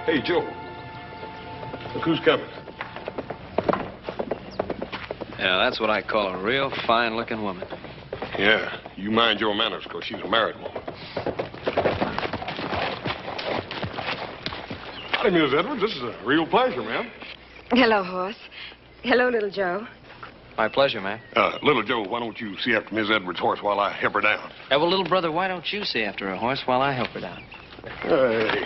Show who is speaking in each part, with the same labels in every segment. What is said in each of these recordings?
Speaker 1: Hey, Joe. Look who's coming.
Speaker 2: Yeah, that's what I call a real fine-looking woman.
Speaker 1: Yeah, you mind your manners, because she's a married woman. Howdy, Miss Edwards. This is a real pleasure, ma'am.
Speaker 3: Hello, Horse. Hello, little Joe.
Speaker 2: My pleasure, ma'am.
Speaker 1: Little Joe, why don't you see after Miss Edwards' horse while I help her down?
Speaker 2: Well, little brother, why don't you see after a horse while I help her down?
Speaker 1: Hey.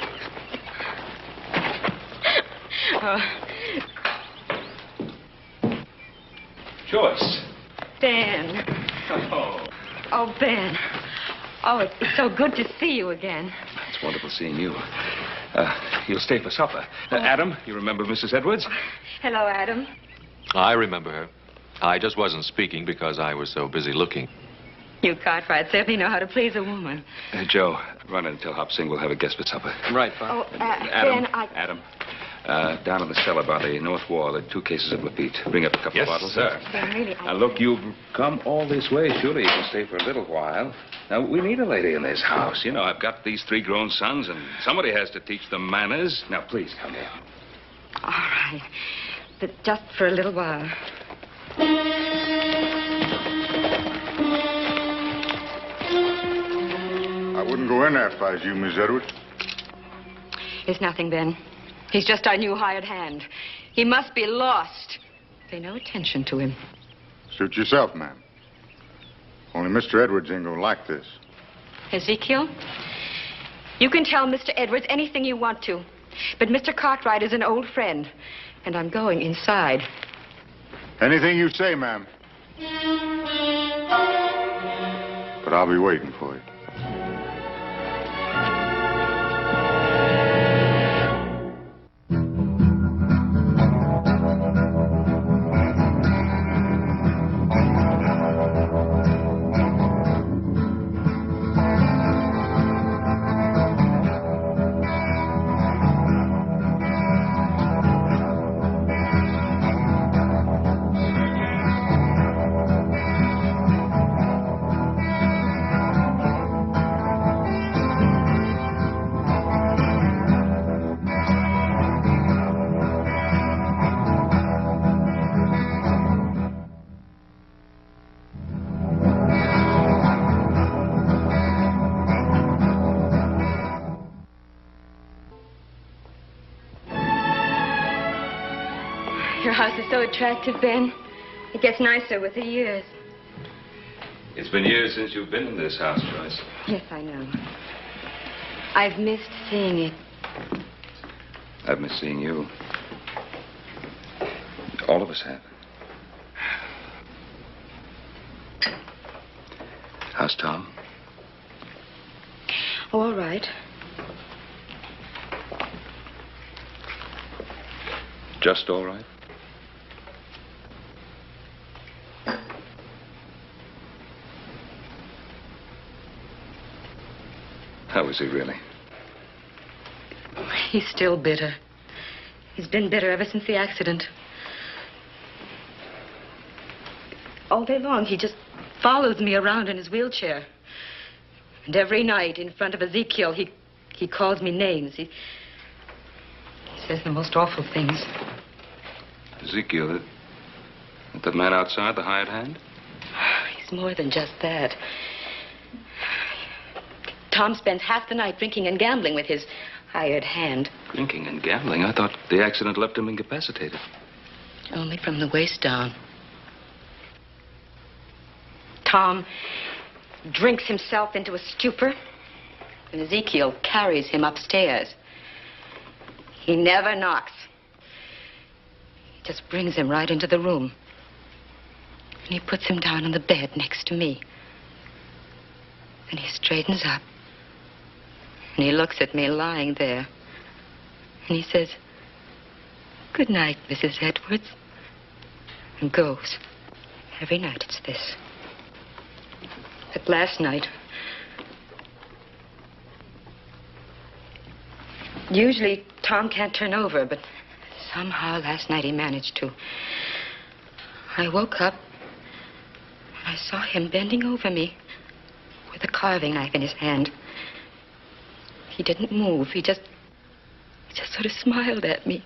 Speaker 2: Joyce.
Speaker 3: Ben. Oh, Ben. Oh, it's so good to see you again.
Speaker 4: It's wonderful seeing you. You'll stay for supper. Adam, you remember Mrs. Edwards?
Speaker 3: Hello, Adam.
Speaker 5: I remember her. I just wasn't speaking because I was so busy looking.
Speaker 3: You Cartwright certainly know how to please a woman.
Speaker 4: Joe, run in and tell Hop Singh we'll have a guest for supper.
Speaker 2: Right, Pop.
Speaker 3: Oh,
Speaker 4: Adam,
Speaker 3: Ben,
Speaker 4: Adam, down in the cellar by the north wall are 2 cases of Lafitte. Bring up a couple of bottles.
Speaker 5: Sir.
Speaker 3: Ben, really,
Speaker 4: Now, look, you've come all this way. Surely you can stay for a little while. Now, we need a lady in this house. You know, I've got these 3 grown sons, and somebody has to teach them manners. Now, please, come in.
Speaker 3: All right. But just for a little while.
Speaker 6: I wouldn't go in there if I was you, Miss Edwards.
Speaker 3: It's nothing, Ben. He's just our new hired hand. He must be lost. Pay no attention to him.
Speaker 6: Suit yourself, ma'am. Only Mr. Edwards ain't gonna like this.
Speaker 3: Ezekiel, you can tell Mr. Edwards anything you want to. But Mr. Cartwright is an old friend, and I'm going inside.
Speaker 6: Anything you say, ma'am. But I'll be waiting for you.
Speaker 3: Your house is so attractive, Ben. It gets nicer with the years.
Speaker 4: It's been years since you've been in this house, Joyce.
Speaker 3: Yes, I know. I've missed seeing it.
Speaker 4: I've missed seeing you. All of us have. How's Tom?
Speaker 3: Oh, all right.
Speaker 4: Just all right? How is he really?
Speaker 3: He's still bitter. He's been bitter ever since the accident. All day long, he just follows me around in his wheelchair. And every night, in front of Ezekiel, he calls me names. He says the most awful things.
Speaker 4: Ezekiel, that man outside, the hired hand?
Speaker 3: He's more than just that. Tom spends half the night drinking and gambling with his hired hand.
Speaker 4: Drinking and gambling? I thought the accident left him incapacitated.
Speaker 3: Only from the waist down. Tom drinks himself into a stupor, and Ezekiel carries him upstairs. He never knocks. He just brings him right into the room. And he puts him down on the bed next to me. And he straightens up. And he looks at me lying there. And he says, "Good night, Mrs. Edwards." And goes. Every night it's this. But last night, usually Tom can't turn over, but somehow last night he managed to. I woke up and I saw him bending over me with a carving knife in his hand. He didn't move. He just just sort of smiled at me.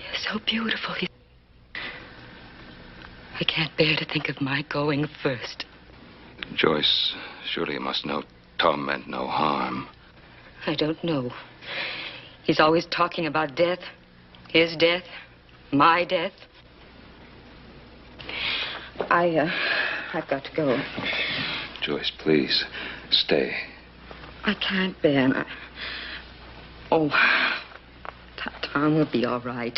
Speaker 3: You're so beautiful. I can't bear to think of my going first.
Speaker 4: Joyce, surely you must know Tom meant no harm.
Speaker 3: I don't know. He's always talking about death. His death. My death. I've got to go.
Speaker 4: Joyce, please, stay.
Speaker 3: I can't, Ben. Tom will be all right.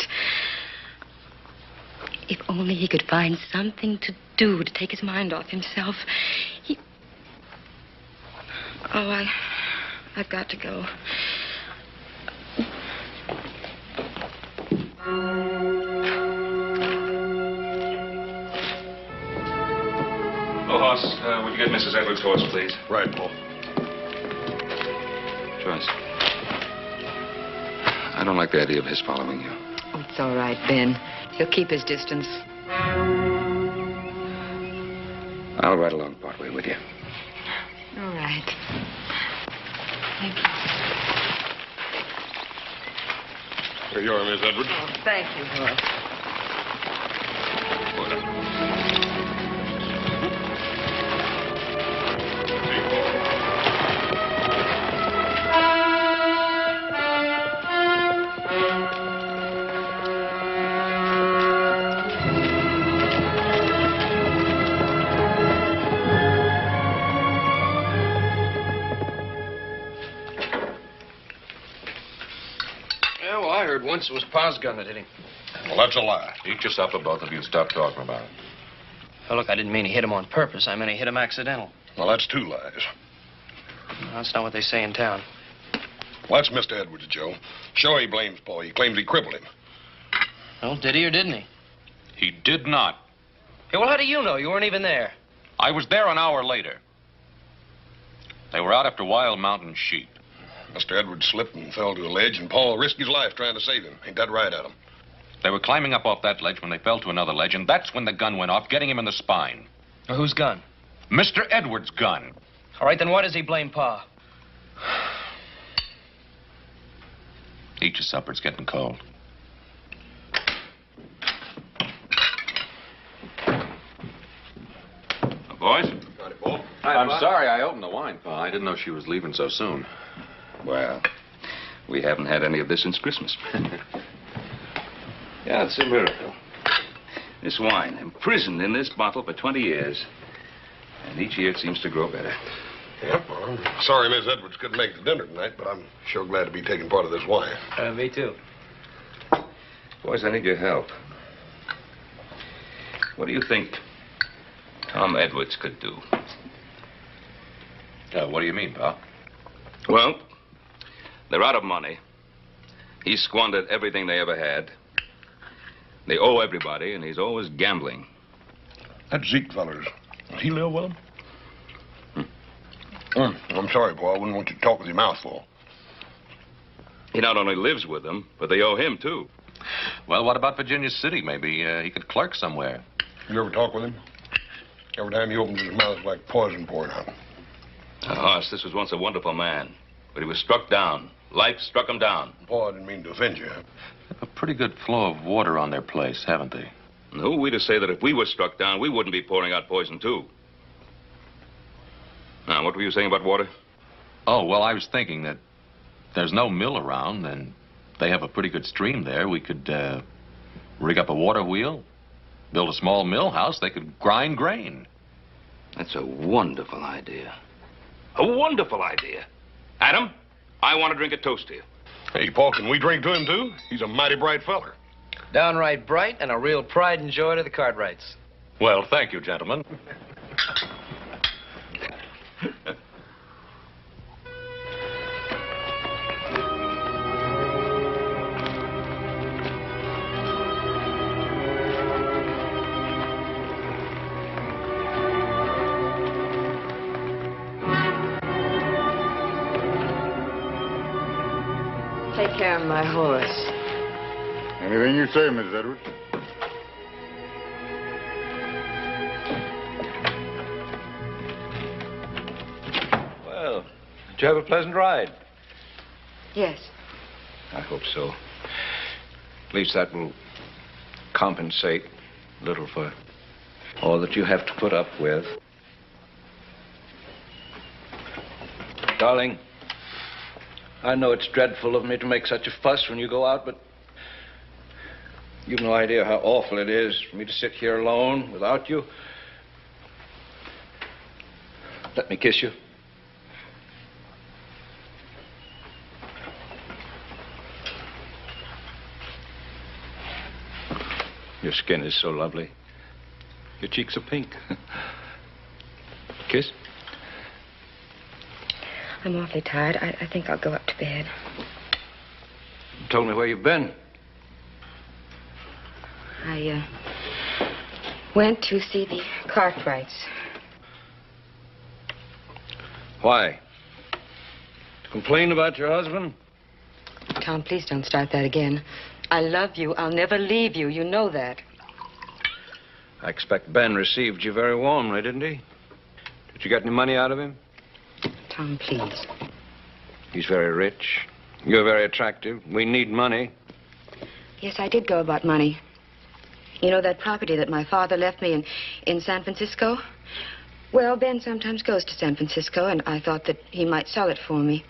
Speaker 3: If only he could find something to do to take his mind off himself. I've got to go.
Speaker 4: Oh, Hoss, would you get Mrs. Edwards' horse, please?
Speaker 1: Right, Paul.
Speaker 4: Joyce. I don't like the idea of his following you.
Speaker 3: Oh, it's all right, Ben. He'll keep his distance.
Speaker 4: I'll ride along partway with you.
Speaker 3: All right. Thank you.
Speaker 1: Here you are, Miss Edwards.
Speaker 3: Oh, thank you, Horace.
Speaker 2: Once it was Pa's gun that hit him.
Speaker 1: Well, that's a lie.
Speaker 5: Eat your supper, both of you. Stop talking about it.
Speaker 2: Oh, look, I didn't mean he hit him on purpose. I meant he hit him accidental.
Speaker 1: Well, that's two lies.
Speaker 2: No, that's not what they say in town.
Speaker 1: Well, that's Mr. Edwards, Joe. Sure, he blames Paul. He claims he crippled him.
Speaker 2: Well, did he or didn't he?
Speaker 5: He did not.
Speaker 2: Hey, well, how do you know? You weren't even there.
Speaker 5: I was there an hour later. They were out after wild mountain sheep.
Speaker 1: Mr. Edwards slipped and fell to a ledge, and Paul risked his life trying to save him. Ain't that right, Adam?
Speaker 5: They were climbing up off that ledge when they fell to another ledge, and that's when the gun went off, getting him in the spine.
Speaker 2: Well, whose gun?
Speaker 5: Mr. Edwards' gun.
Speaker 2: All right, then why does he blame Pa?
Speaker 5: Eat your supper. It's getting cold.
Speaker 4: Boys?
Speaker 1: Howdy, Paul.
Speaker 5: I'm sorry I opened the wine, Pa. I didn't know she was leaving so soon.
Speaker 4: Well, we haven't had any of this since Christmas. Yeah, it's a miracle. This wine, imprisoned in this bottle for 20 years. And each year it seems to grow better.
Speaker 1: Yep, well, I'm sorry Miss Edwards couldn't make the dinner tonight, but I'm sure glad to be taking part of this wine.
Speaker 2: Me too.
Speaker 4: Boys, I need your help. What do you think Tom Edwards could do?
Speaker 5: What do you mean, Pa?
Speaker 4: Well, they're out of money. He squandered everything they ever had. They owe everybody, and he's always gambling.
Speaker 1: That Zeke feller's, does he live with him? I'm sorry, Paul. I wouldn't want you to talk with your mouth full.
Speaker 4: He not only lives with them, but they owe him, too.
Speaker 5: Well, what about Virginia City? Maybe he could clerk somewhere.
Speaker 1: You ever talk with him? Every time he opens his mouth, it's like poison pouring out.
Speaker 4: Hoss, this was once a wonderful man, but he was struck down. Life struck him down.
Speaker 1: Paul, I didn't mean to offend you.
Speaker 5: They have a pretty good flow of water on their place, haven't they?
Speaker 4: And who are we to say that if we were struck down, we wouldn't be pouring out poison, too? Now, what were you saying about water?
Speaker 5: Oh, well, I was thinking that there's no mill around, and they have a pretty good stream there. We could rig up a water wheel, build a small mill house. They could grind grain.
Speaker 4: That's a wonderful idea. A wonderful idea. Adam, I want to drink a toast to you.
Speaker 1: Hey, Paul, can we drink to him, too? He's a mighty bright feller.
Speaker 2: Downright bright and a real pride and joy to the Cartwrights.
Speaker 5: Well, thank you, gentlemen.
Speaker 3: Take care of my horse.
Speaker 6: Anything you say, Miss Edwards.
Speaker 7: Well, did you have a pleasant ride?
Speaker 3: Yes.
Speaker 7: I hope so. At least that will compensate a little for all that you have to put up with. Darling, I know it's dreadful of me to make such a fuss when you go out, but you've no idea how awful it is for me to sit here alone without you. Let me kiss you. Your skin is so lovely. Your cheeks are pink. Kiss?
Speaker 3: I'm awfully tired. I think I'll go up to bed.
Speaker 7: You told me where you've been.
Speaker 3: I went to see the Cartwrights.
Speaker 7: Why? To complain about your husband?
Speaker 3: Tom, please don't start that again. I love you. I'll never leave you. You know that.
Speaker 7: I expect Ben received you very warmly, didn't he? Did you get any money out of him?
Speaker 3: Tom, please.
Speaker 7: He's very rich. You're very attractive. We need money.
Speaker 3: Yes, I did go about money. You know that property that my father left me in San Francisco? Well, Ben sometimes goes to San Francisco, and I thought that he might sell it for me.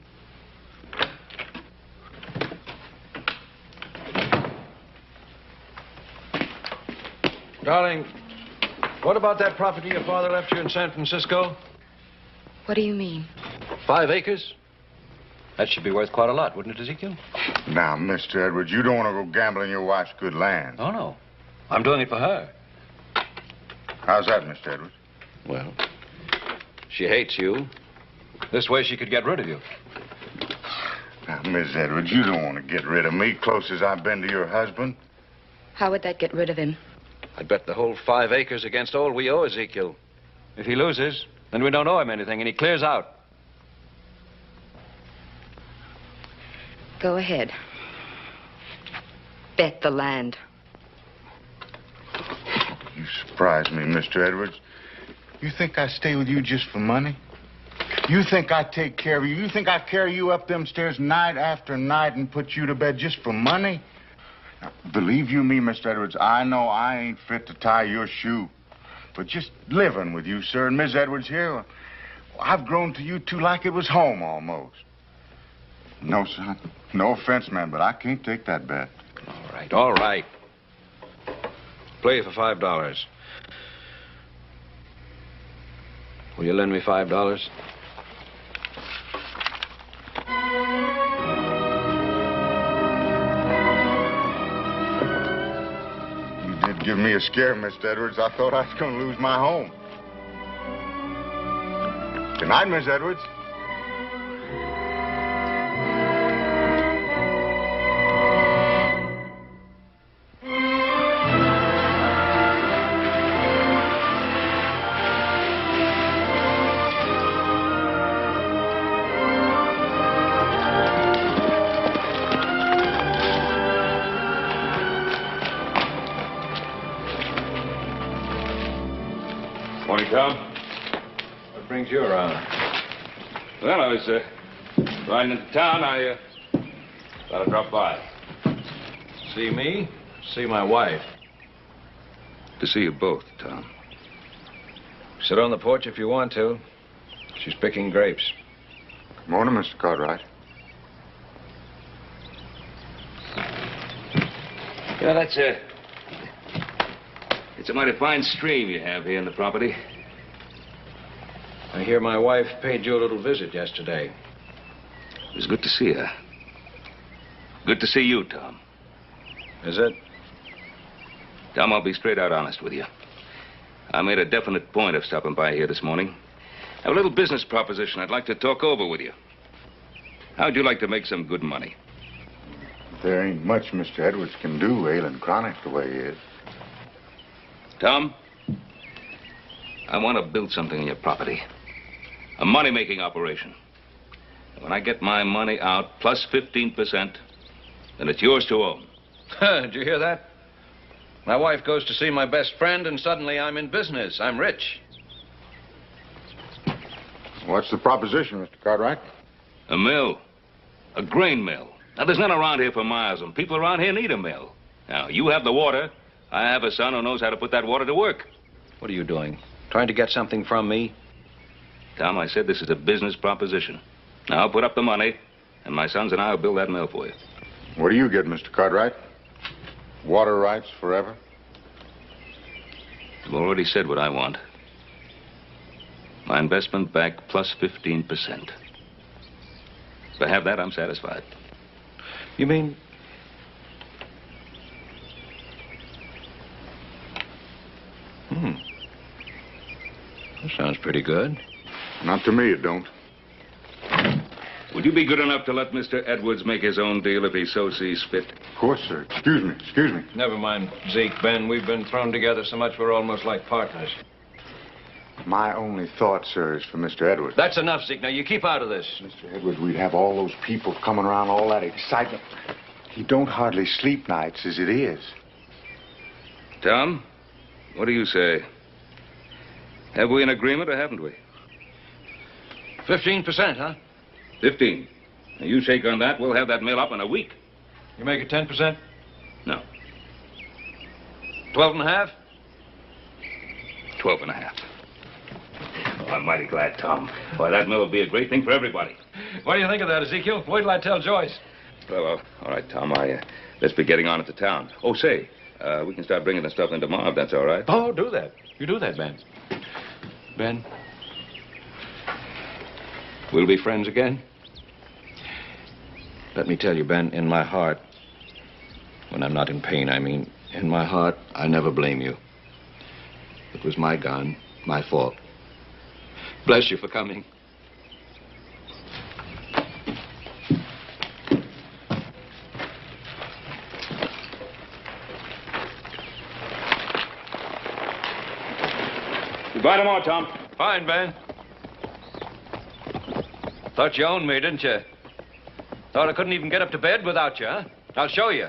Speaker 7: Darling, what about that property your father left you in San Francisco?
Speaker 3: What do you mean?
Speaker 7: 5 acres? That should be worth quite a lot, wouldn't it, Ezekiel?
Speaker 6: Now, Mr. Edwards, you don't want to go gambling your wife's good land.
Speaker 7: Oh, no. I'm doing it for her.
Speaker 6: How's that, Mr. Edwards?
Speaker 7: Well, she hates you. This way she could get rid of you.
Speaker 6: Now, Miss Edwards, you don't want to get rid of me, close as I've been to your husband.
Speaker 3: How would that get rid of him?
Speaker 7: I'd bet the whole 5 acres against all we owe Ezekiel. If he loses, then we don't owe him anything, and he clears out.
Speaker 3: Go ahead. Bet the land.
Speaker 6: You surprise me, Mr. Edwards. You think I stay with you just for money? You think I take care of you? You think I carry you up them stairs night after night and put you to bed just for money? Now, believe you me, Mr. Edwards, I know I ain't fit to tie your shoe. But just living with you, sir, and Miss Edwards here, I've grown to you two like it was home almost. No, son. No offense, man, but I can't take that bet.
Speaker 7: All right, all right. Play for $5. Will you lend me $5?
Speaker 6: You did give me a scare, Mr. Edwards. I thought I was going to lose my home. Good night, Miss Edwards.
Speaker 7: Morning, Tom. What brings you around? Well, I was riding into town. I thought I'd drop by. See me? See my wife. To see you both, Tom. Sit on the porch if you want to. She's picking grapes.
Speaker 6: Morning, Mr. Cartwright.
Speaker 7: Yeah, it's a mighty fine stream you have here in the property. I hear my wife paid you a little visit yesterday. It was good to see her. Good to see you, Tom. Is it? Tom, I'll be straight out honest with you. I made a definite point of stopping by here this morning. I have a little business proposition I'd like to talk over with you. How'd you like to make some good money?
Speaker 6: There ain't much Mr. Edwards can do, ailing chronic the way he is.
Speaker 7: Tom, I want to build something on your property. A money-making operation. And when I get my money out plus 15%, then it's yours to own. Did you hear that? My wife goes to see my best friend, and suddenly I'm in business. I'm rich.
Speaker 6: What's the proposition, Mr. Cartwright?
Speaker 7: A mill. A grain mill. Now, there's none around here for miles, and people around here need a mill. Now, you have the water. I have a son who knows how to put that water to work.
Speaker 2: What are you doing? Trying to get something from me?
Speaker 7: Tom, I said this is a business proposition. Now, I'll put up the money, and my sons and I will build that mill for you.
Speaker 6: What do you get, Mr. Cartwright? Water rights forever?
Speaker 7: I've already said what I want. My investment back plus 15%. If I have that, I'm satisfied.
Speaker 2: You mean... That sounds pretty good.
Speaker 6: Not to me, it don't.
Speaker 7: Would you be good enough to let Mr. Edwards make his own deal if he so sees fit?
Speaker 6: Of course, sir. Excuse me, excuse me.
Speaker 2: Never mind, Zeke, Ben. We've been thrown together so much we're almost like partners.
Speaker 6: My only thought, sir, is for Mr. Edwards.
Speaker 2: That's enough, Zeke. Now, you keep out of this.
Speaker 6: Mr. Edwards, we'd have all those people coming around, all that excitement. He don't hardly sleep nights as it is.
Speaker 7: Tom, what do you say? Have we an agreement or haven't we?
Speaker 2: 15%, huh?
Speaker 7: 15. Now, you shake on that, we'll have that mill up in a week.
Speaker 2: You make it 10%?
Speaker 7: No,
Speaker 2: 12.5?
Speaker 7: 12.5. Oh, I'm mighty glad, Tom. Why, that mill will be a great thing for everybody.
Speaker 2: What do you think of that, Ezekiel? Wait till I tell Joyce.
Speaker 7: Well, all right, Tom. Let's be getting on at the town. Oh, say, we can start bringing the stuff in tomorrow if that's all right.
Speaker 2: Oh, do that. You do that, Ben. Ben? We'll be friends again? Let me tell you, Ben, in my heart, when I'm not in pain, I mean, in my heart, I never blame you. It was my gun, my fault. Bless you for coming.
Speaker 7: You buy tomorrow, Tom.
Speaker 2: Fine, Ben. Thought you owned me, didn't you? Thought I couldn't even get up to bed without you, huh? I'll show you.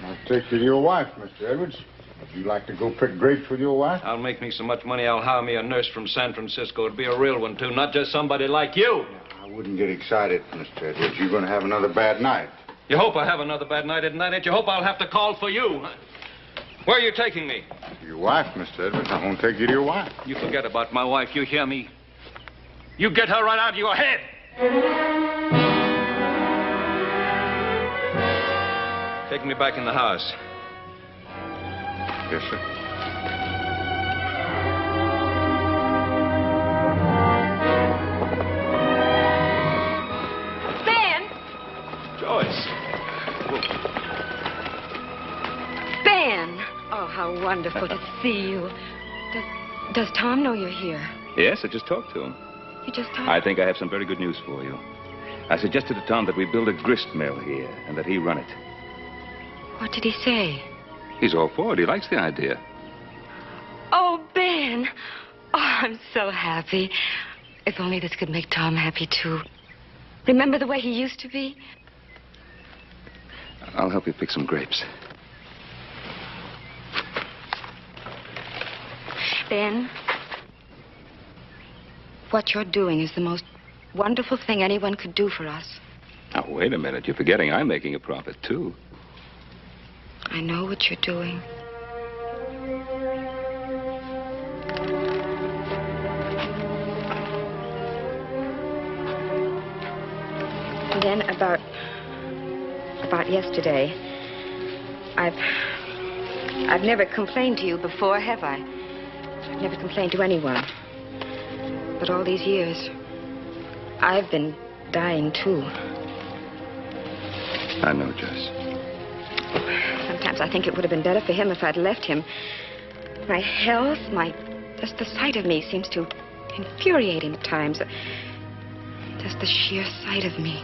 Speaker 6: I'll take you to your wife, Mr. Edwards. Would you like to go pick grapes with your wife?
Speaker 2: I'll make me so much money I'll hire me a nurse from San Francisco. It'd be a real one, too, not just somebody like you.
Speaker 6: I wouldn't get excited, Mr. Edwards. You're going to have another bad night.
Speaker 2: You hope I have another bad night at night. You hope I'll have to call for you. Huh? Where are you taking me?
Speaker 6: To your wife, Mr. Edwards. I'm going to take you to your wife.
Speaker 2: You forget about my wife, you hear me? You get her right out of your head. Take me back in the house.
Speaker 6: Yes, sir.
Speaker 3: Ben!
Speaker 2: Joyce.
Speaker 3: Ben! Oh, how wonderful to see you. Does Tom know you're here?
Speaker 7: Yes, I just talked to him.
Speaker 3: You just told
Speaker 7: I think I have some very good news for you. I suggested to Tom that we build a grist mill here and that he run it.
Speaker 3: What did he say?
Speaker 7: He's all for it. He likes the idea.
Speaker 3: Oh, Ben. Oh, I'm so happy. If only this could make Tom happy, too. Remember the way he used to be?
Speaker 7: I'll help you pick some grapes.
Speaker 3: Ben, what you're doing is the most wonderful thing anyone could do for us.
Speaker 7: Now, wait a minute. You're forgetting I'm making a profit, too.
Speaker 3: I know what you're doing. And then about yesterday, I've never complained to you before, have I? I've never complained to anyone. But all these years, I've been dying, too.
Speaker 7: I know, Jess.
Speaker 3: Sometimes I think it would have been better for him if I'd left him. My health, just the sight of me seems to infuriate him at times. Just the sheer sight of me.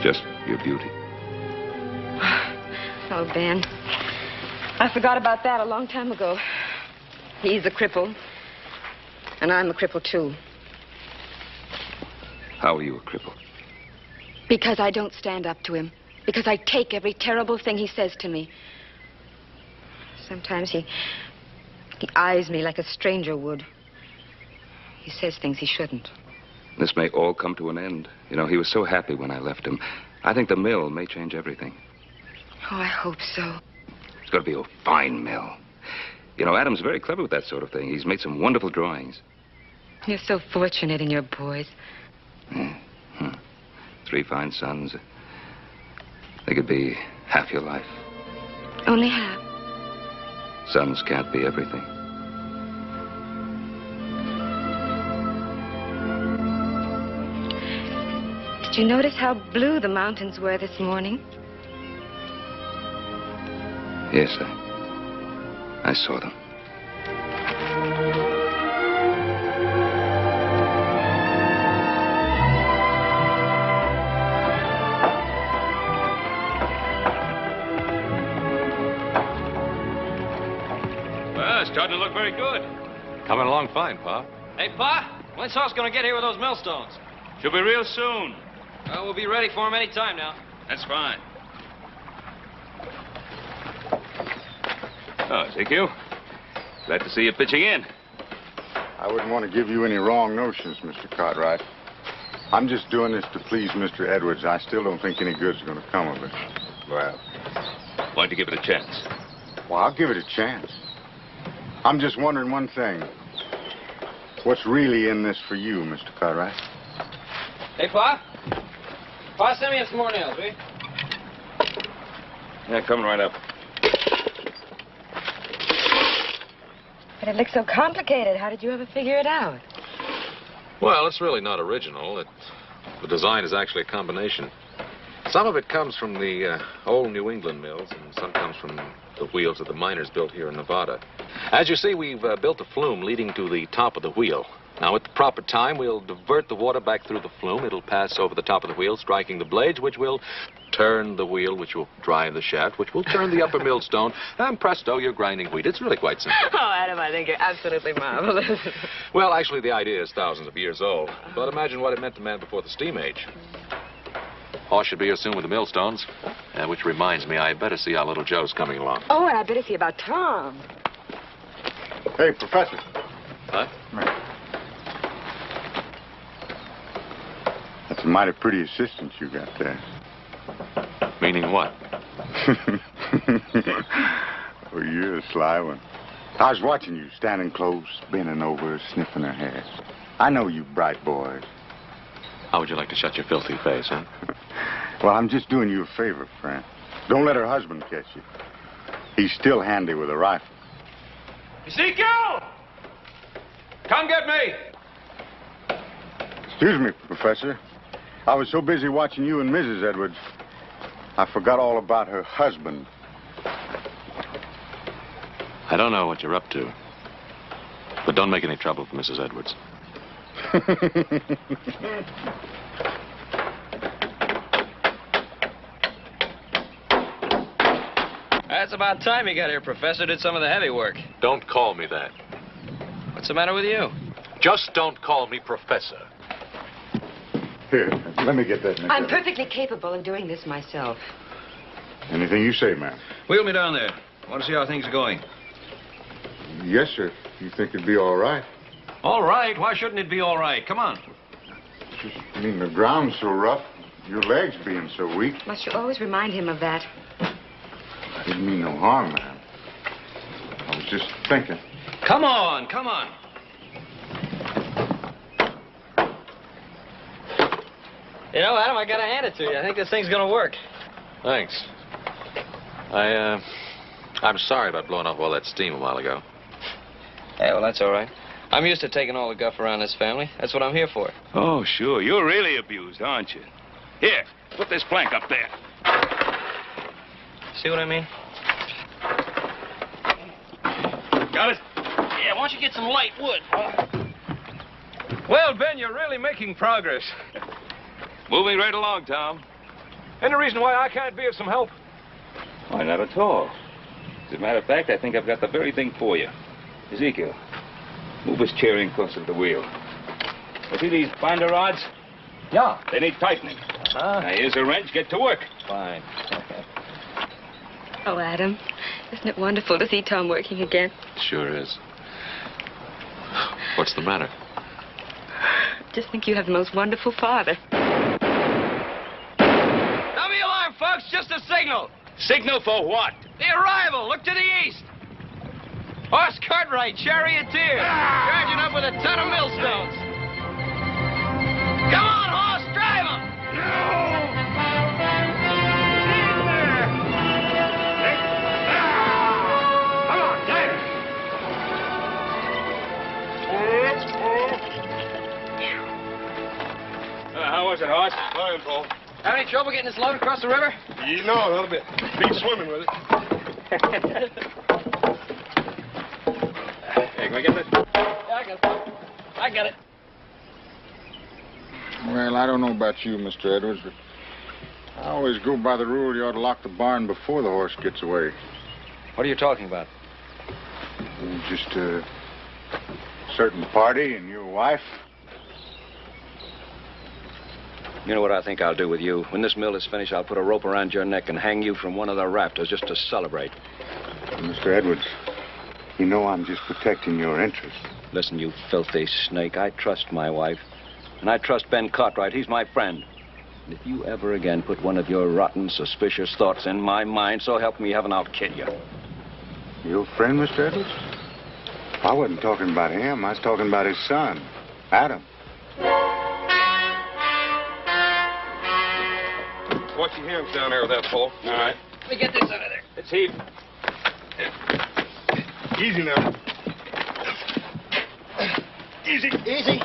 Speaker 7: Just your beauty.
Speaker 3: Oh, Ben. I forgot about that a long time ago. He's a cripple. And I'm a cripple, too.
Speaker 7: How are you a cripple?
Speaker 3: Because I don't stand up to him. Because I take every terrible thing he says to me. Sometimes he eyes me like a stranger would. He says things he shouldn't.
Speaker 7: This may all come to an end. You know, he was so happy when I left him. I think the mill may change everything.
Speaker 3: Oh, I hope so.
Speaker 7: It's going to be a fine mill. You know, Adam's very clever with that sort of thing. He's made some wonderful drawings.
Speaker 3: You're so fortunate in your boys.
Speaker 7: Yeah. 3 fine sons. They could be half your life.
Speaker 3: Only half.
Speaker 7: Sons can't be everything.
Speaker 3: Did you notice how blue the mountains were this morning?
Speaker 7: Yes, I saw them.
Speaker 4: Well, it's starting to look very good.
Speaker 5: Coming along fine, Pa.
Speaker 8: Hey, Pa, when's Hoss gonna get here with those millstones?
Speaker 4: Should be real soon.
Speaker 8: Well, we'll be ready for him any time now.
Speaker 4: That's fine. Oh, Ezekiel. Glad to see you pitching in.
Speaker 6: I wouldn't want to give you any wrong notions, Mr. Cartwright. I'm just doing this to please Mr. Edwards. I still don't think any good's going to come of it.
Speaker 4: Well, why don't you give it a chance?
Speaker 6: Well, I'll give it a chance. I'm just wondering one thing. What's really in this for you, Mr. Cartwright?
Speaker 8: Hey, Pa? Pa, send me in some more nails, will you?
Speaker 7: Yeah, coming right up.
Speaker 3: But it looks so complicated. How did you ever figure it out?
Speaker 5: Well, it's really not original. The design is actually a combination. Some of it comes from the old New England mills, and some comes from the wheels that the miners built here in Nevada. As you see, we've built a flume leading to the top of the wheel. Now, at the proper time, we'll divert the water back through the flume. It'll pass over the top of the wheel, striking the blades, which will turn the wheel, which will drive the shaft, which will turn the upper millstone, and presto, you're grinding wheat. It's really quite simple.
Speaker 3: Oh, Adam, I think you're absolutely marvelous.
Speaker 5: Well, actually, the idea is thousands of years old. But imagine what it meant to man before the steam age. Hoss should be here soon with the millstones. Which reminds me, I better see how little Joe's coming along.
Speaker 3: Oh, and I better see about Tom.
Speaker 6: Hey, Professor.
Speaker 5: Huh?
Speaker 6: That's a mighty pretty assistant you got there.
Speaker 5: Meaning what?
Speaker 6: Oh, you're a sly one. I was watching you, standing close, bending over, sniffing her hair. I know you bright boys.
Speaker 5: How would you like to shut your filthy face, huh?
Speaker 6: Well, I'm just doing you a favor, friend. Don't let her husband catch you. He's still handy with a rifle.
Speaker 4: Ezekiel! Come get me!
Speaker 6: Excuse me, Professor. I was so busy watching you and Mrs. Edwards, I forgot all about her husband.
Speaker 5: I don't know what you're up to. But don't make any trouble for Mrs. Edwards.
Speaker 8: That's about time you got here, Professor. Did some of the heavy work.
Speaker 5: Don't call me that.
Speaker 8: What's the matter with you?
Speaker 5: Just don't call me Professor.
Speaker 6: Here, let me get that.
Speaker 3: I'm perfectly capable of doing this myself.
Speaker 6: Anything you say, ma'am.
Speaker 4: Wheel me down there. I want to see how things are going.
Speaker 6: Yes, sir. You think it'd be all right?
Speaker 8: All right. Why shouldn't it be all right? Come on.
Speaker 6: Just, I mean, the ground's so rough, your legs being so weak.
Speaker 3: Must you always remind him of that?
Speaker 6: I didn't mean no harm, ma'am. I was just thinking.
Speaker 8: Come on, come on. You know, Adam, I gotta hand it to you. I think this thing's gonna work.
Speaker 5: Thanks. I'm sorry about blowing off all that steam a while ago.
Speaker 8: Yeah, well, that's all right. I'm used to taking all the guff around this family. That's what I'm here for.
Speaker 7: Oh, sure. You're really abused, aren't you? Here, put this plank up there.
Speaker 8: See what I mean?
Speaker 7: Got it?
Speaker 8: Yeah, why don't you get some light wood?
Speaker 4: Well, Ben, you're really making progress.
Speaker 7: Moving right along, Tom.
Speaker 4: Any reason why I can't be of some help?
Speaker 7: Why, not at all. As a matter of fact, I think I've got the very thing for you. Ezekiel, move his chair in closer to the wheel. You see these binder rods?
Speaker 8: Yeah.
Speaker 7: They need tightening. Now, here's a wrench. Get to work.
Speaker 8: Fine.
Speaker 3: Oh, Adam, isn't it wonderful to see Tom working again?
Speaker 5: Sure is. What's the matter?
Speaker 3: Just think you have the most wonderful father.
Speaker 8: Sound the alarm, folks. Just a signal.
Speaker 7: Signal for what?
Speaker 8: The arrival. Look to the east. Horse Cartwright, charioteer. Charging up with a ton of millstones. Come on, horse. Drive him.
Speaker 7: Come on, drive it.
Speaker 4: How was it, horse?
Speaker 1: Fine, Paul.
Speaker 8: Have any trouble getting this load across the river?
Speaker 1: You know, a little bit. Be swimming with it.
Speaker 4: Hey, can we get this?
Speaker 8: Yeah, I got it.
Speaker 6: Well, I don't know about you, Mr. Edwards, but I always go by the rule you ought to lock the barn before the horse gets away.
Speaker 8: What are you talking about?
Speaker 6: Just a certain party and your wife.
Speaker 8: You know what I think I'll do with you? When this mill is finished, I'll put a rope around your neck and hang you from one of the rafters just to celebrate.
Speaker 6: Mr. Edwards, you know I'm just protecting your interests.
Speaker 8: Listen, you filthy snake. I trust my wife. And I trust Ben Cartwright. He's my friend. And if you ever again put one of your rotten, suspicious thoughts in my mind, so help me heaven, I'll kill you.
Speaker 6: Your friend, Mr. Edwards? I wasn't talking about him. I was talking about his son, Adam.
Speaker 1: Watch your hands down there with that, Paul.
Speaker 4: All right.
Speaker 8: Let me get this out of there.
Speaker 4: Let's heave.
Speaker 1: Easy now.
Speaker 8: Easy. Easy.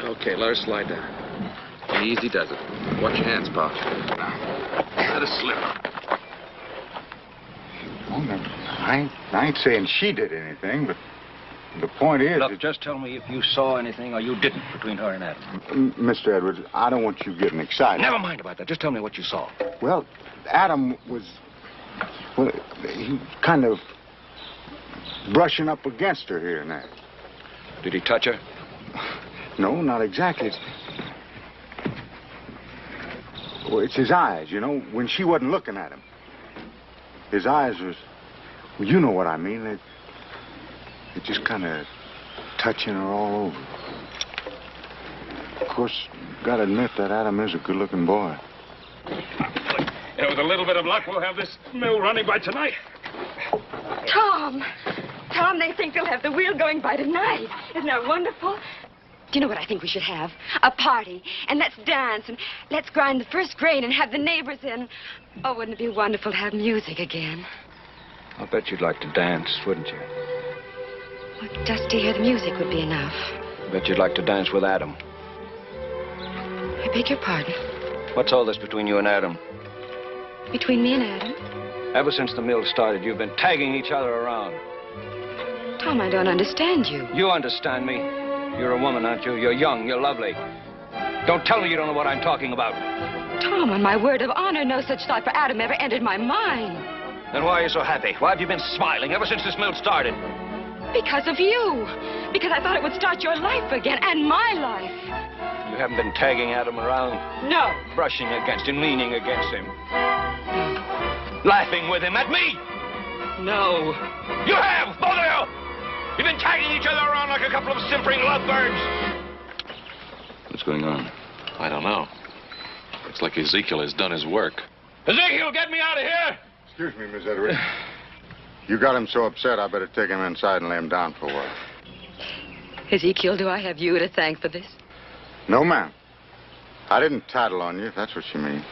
Speaker 5: Okay, let her slide down. Easy does it. Watch your hands, Pop. Let her slip.
Speaker 6: Oh, no, I ain't saying she did anything, but the point is...
Speaker 8: Look, just tell me if you saw anything or you didn't between her and Adam.
Speaker 6: Mr. Edwards, I don't want you getting excited.
Speaker 8: Never mind about that. Just tell me what you saw.
Speaker 6: Well, Adam was... Well, he kind of brushing up against her here and there.
Speaker 8: Did he touch her?
Speaker 6: No, not exactly. Well, it's his eyes, you know, when she wasn't looking at him. His eyes was... Well, you know what I mean. They're just kind of touching her all over. Of course, gotta admit that Adam is a good-looking boy.
Speaker 4: Yeah, with a little bit of luck, we'll have this mill running by tonight.
Speaker 3: Tom! Tom, they think they'll have the wheel going by tonight. Isn't that wonderful? Do you know what I think we should have? A party. And let's dance and let's grind the first grain and have the neighbors in. Oh, wouldn't it be wonderful to have music again?
Speaker 8: I'll bet you'd like to dance, wouldn't you?
Speaker 3: Well, just to hear the music would be enough.
Speaker 8: I bet you'd like to dance with Adam.
Speaker 3: I beg your pardon.
Speaker 8: What's all this between you and Adam?
Speaker 3: Between me and Adam?
Speaker 8: Ever since the mill started, you've been tagging each other around.
Speaker 3: Tom, I don't understand you.
Speaker 8: You understand me. You're a woman, aren't you? You're young, you're lovely. Don't tell me you don't know what I'm talking about.
Speaker 3: Tom, on my word of honor, no such thought for Adam ever entered my mind.
Speaker 8: Then why are you so happy? Why have you been smiling ever since this mill started?
Speaker 3: Because of you. Because I thought it would start your life again, and my life.
Speaker 8: You haven't been tagging Adam around?
Speaker 3: No.
Speaker 8: Brushing against him, leaning against him. Laughing with him at me?
Speaker 3: No.
Speaker 8: You have, both of you! You've been tagging each other around like a couple of simpering lovebirds.
Speaker 7: What's going on?
Speaker 5: I don't know. Looks like Ezekiel has done his work.
Speaker 8: Ezekiel, get me out of here!
Speaker 6: Excuse me, Miss Edwards. You got him so upset, I better take him inside and lay him down for a while.
Speaker 3: Ezekiel, do I have you to thank for this?
Speaker 6: No, ma'am. I didn't tattle on you, if that's what you mean.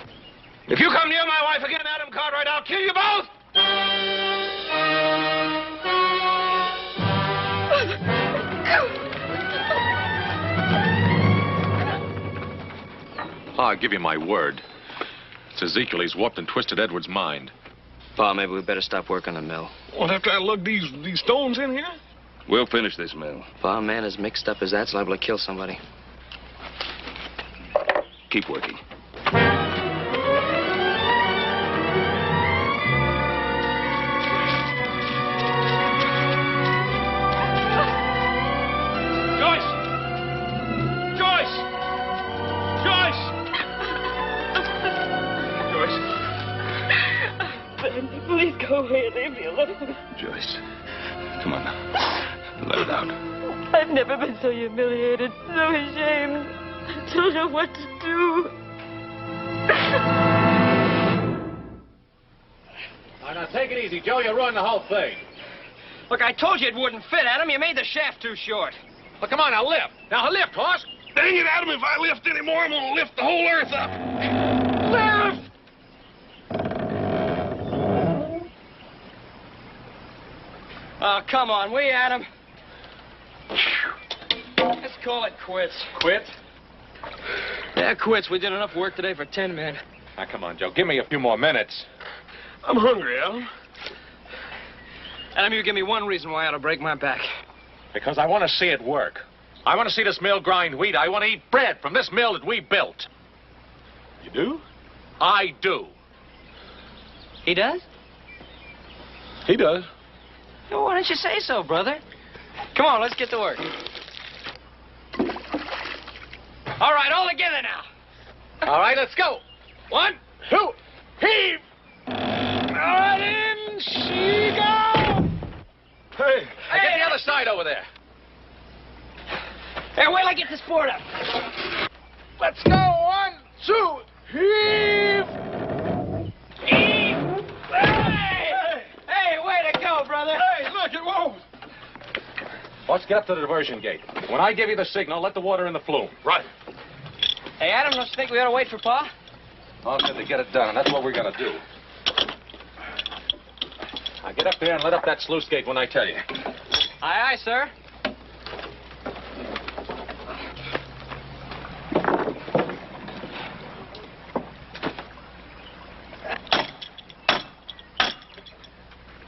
Speaker 8: If you come near my wife again, Adam Cartwright, I'll kill you both!
Speaker 5: I'll give you my word. It's Ezekiel. He's warped and twisted Edward's mind.
Speaker 8: Pa, maybe we better stop working the mill.
Speaker 1: What, after I lug these stones in here?
Speaker 7: We'll finish this mill.
Speaker 8: Pa, a man as mixed up as that's liable to kill somebody.
Speaker 7: Keep working.
Speaker 4: Joyce! Joyce! Joyce! Joyce.
Speaker 3: Ben, please go away and leave me alone.
Speaker 7: Joyce, come on now. Let it out.
Speaker 9: I've never been so humiliated, so ashamed. I don't know what to do.
Speaker 5: All right, now take it easy, Joe. You're ruining the whole thing.
Speaker 10: Look, I told you it wouldn't fit, Adam. You made the shaft too short.
Speaker 5: Well, come on, now lift. Now lift, horse.
Speaker 1: Dang it, Adam, if I lift any more, I'm going to lift the whole earth up.
Speaker 5: Lift!
Speaker 10: Oh, come on, will you, Adam? Let's call it quits.
Speaker 5: Quit?
Speaker 10: Yeah, quits. We did enough work today for 10 men.
Speaker 5: Now, come on, Joe. Give me a few more minutes.
Speaker 1: I'm hungry, Adam.
Speaker 10: Adam, you give me one reason why I ought to break my back.
Speaker 5: Because I want to see it work. I want to see this mill grind wheat. I want to eat bread from this mill that we built.
Speaker 1: You do?
Speaker 5: I do.
Speaker 10: He does?
Speaker 1: He does.
Speaker 10: Well, why don't you say so, brother? Come on, let's get to work. All right, all together now.
Speaker 5: All right, let's go.
Speaker 10: 1, 2, heave! All right, in she goes!
Speaker 1: Hey.
Speaker 5: Now get the other side over there.
Speaker 10: Hey, wait till I get this board up.
Speaker 6: Let's go. 1, 2, heave.
Speaker 10: Heave! Hey! Hey, way to go, brother.
Speaker 1: Hey, look, it won't.
Speaker 5: Let's get up to the diversion gate. When I give you the signal, let the water in the flume.
Speaker 1: Right.
Speaker 10: Hey, Adam, don't you think we ought to wait for Pa?
Speaker 5: I'll have to get it done, and that's what we're going to do. Now get up there and let up that sluice gate when I tell you.
Speaker 10: Aye, aye, sir.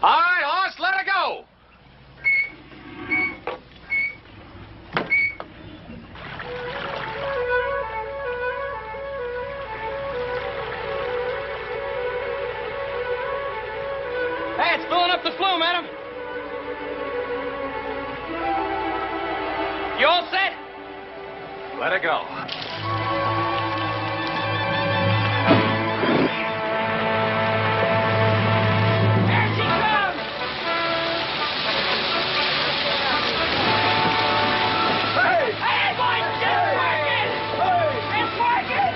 Speaker 5: All right, horse, let her go.
Speaker 10: Hey, it's filling up the flume, Adam. You all set?
Speaker 5: Let her go.
Speaker 10: Here she comes!
Speaker 1: Hey!
Speaker 10: Hey, boys, it's working! It's working!